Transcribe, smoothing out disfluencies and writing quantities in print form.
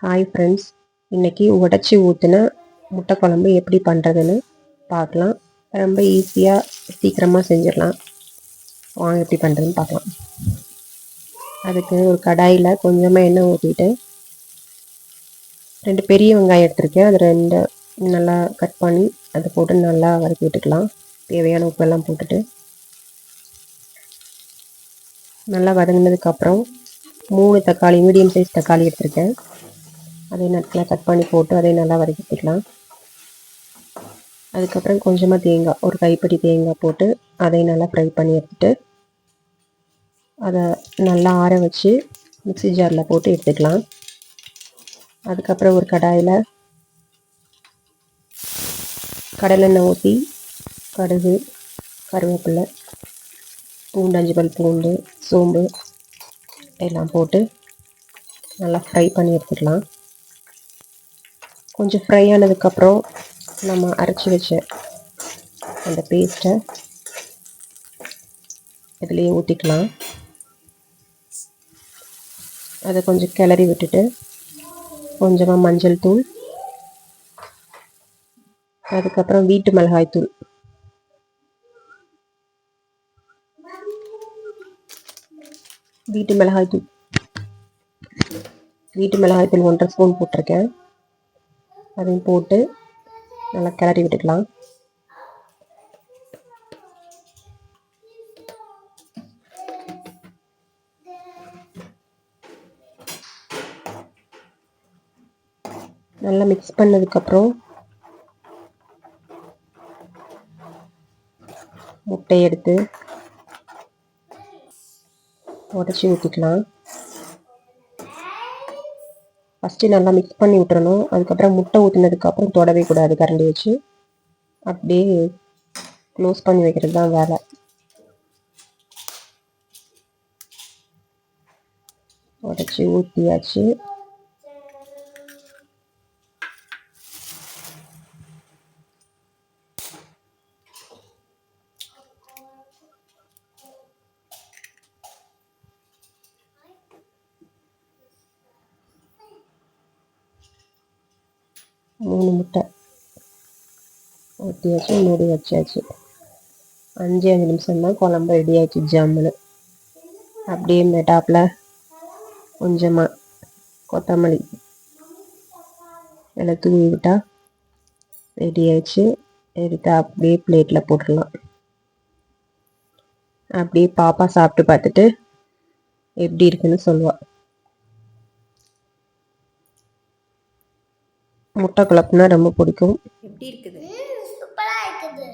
Hi friends, இன்றைக்கி உடச்சி ஊற்றின முட்டை குழம்பு எப்படி பண்ணுறதுன்னு பார்க்கலாம். ரொம்ப ஈஸியாக சீக்கிரமாக செஞ்சிடலாம். வாங்க எப்படி பண்ணுறதுன்னு பார்க்கலாம். அதுக்கு ஒரு கடாயில் கொஞ்சமாக எண்ணெய் ஊற்றிட்டு 2 பெரிய வெங்காயம் எடுத்திருக்கேன். அது 2 நல்லா கட் பண்ணி அதை போட்டு நல்லா வதக்கி விட்டுக்கலாம். தேவையான உப்பெல்லாம் போட்டுட்டு நல்லா வதங்கினதுக்கப்புறம் 3 தக்காளி, மீடியம் சைஸ் தக்காளி எடுத்திருக்கேன். அதை நல்லா கட் பண்ணி போட்டு அதை நல்லா வதக்கிக்கலாம். அதுக்கப்புறம் கொஞ்சமாக தேங்காய், ஒரு கைப்பிடி தேங்காய் போட்டு அதை நல்லா ஃப்ரை பண்ணி எடுத்துட்டு அதை நல்லா ஆற வச்சு மிக்ஸி ஜாரில் போட்டு எடுத்துக்கலாம். அதுக்கப்புறம் ஒரு கடாயில் கடலெண்ணெய் ஊற்றி கடுகு, கருவேப்பிலை, பூண்டு, 5 பல் பூண்டு, சோம்பு எல்லாம் போட்டு நல்லா ஃப்ரை பண்ணி எடுத்துக்கலாம். கொஞ்சம் ஃப்ரை ஆனதுக்கப்புறம் நம்ம அரைச்சி வச்ச அந்த பேஸ்ட்டை இதுலேயே ஊற்றிக்கலாம். அதை கொஞ்சம் கிளறி விட்டுட்டு கொஞ்சமாக மஞ்சள் தூள், அதுக்கப்புறம் வீட்டு மிளகாய் தூள், வீட்டு மிளகாய் தூள் 1.5 ஸ்பூன் போட்டிருக்கேன். அதையும் போட்டு நல்லா கிளறி விட்டுக்கலாம். நல்லா மிக்ஸ் பண்ணதுக்கப்புறம் முட்டையை எடுத்து உடச்சி ஊற்றிக்கலாம். ஃபஸ்ட்டு நல்லா மிக்ஸ் பண்ணி விட்டுறணும். அதுக்கப்புறம் முட்டை ஊற்றினதுக்கப்புறம் தொடவே கூடாது. கரண்டி வச்சு அப்படியே க்ளோஸ் பண்ணி வைக்கிறது தான் வேலை. உடச்சி ஊற்றியாச்சு. மூணு முட்டை ஊற்றியாச்சு, மூடி வச்சாச்சு. 5 நிமிஷம் தான் குழம்பு ரெடி ஆச்சு ஜாமுன்னு. அப்படியே மேட்டாப்பில் கொஞ்சமாக கொத்தமல்லி எல்லாம் தூவி விட்டால் ரெடி ஆயிடுச்சு. எடுத்து அப்படியே பிளேட்டில் போட்டுடலாம். அப்படியே பாப்பா சாப்பிட்டு பார்த்துட்டு எப்படி இருக்குன்னு சொல்லுவாள். முட்டை குழம்புனா ரொம்ப பிடிக்கும். எப்படி இருக்குது? சூப்பரா இருக்குது.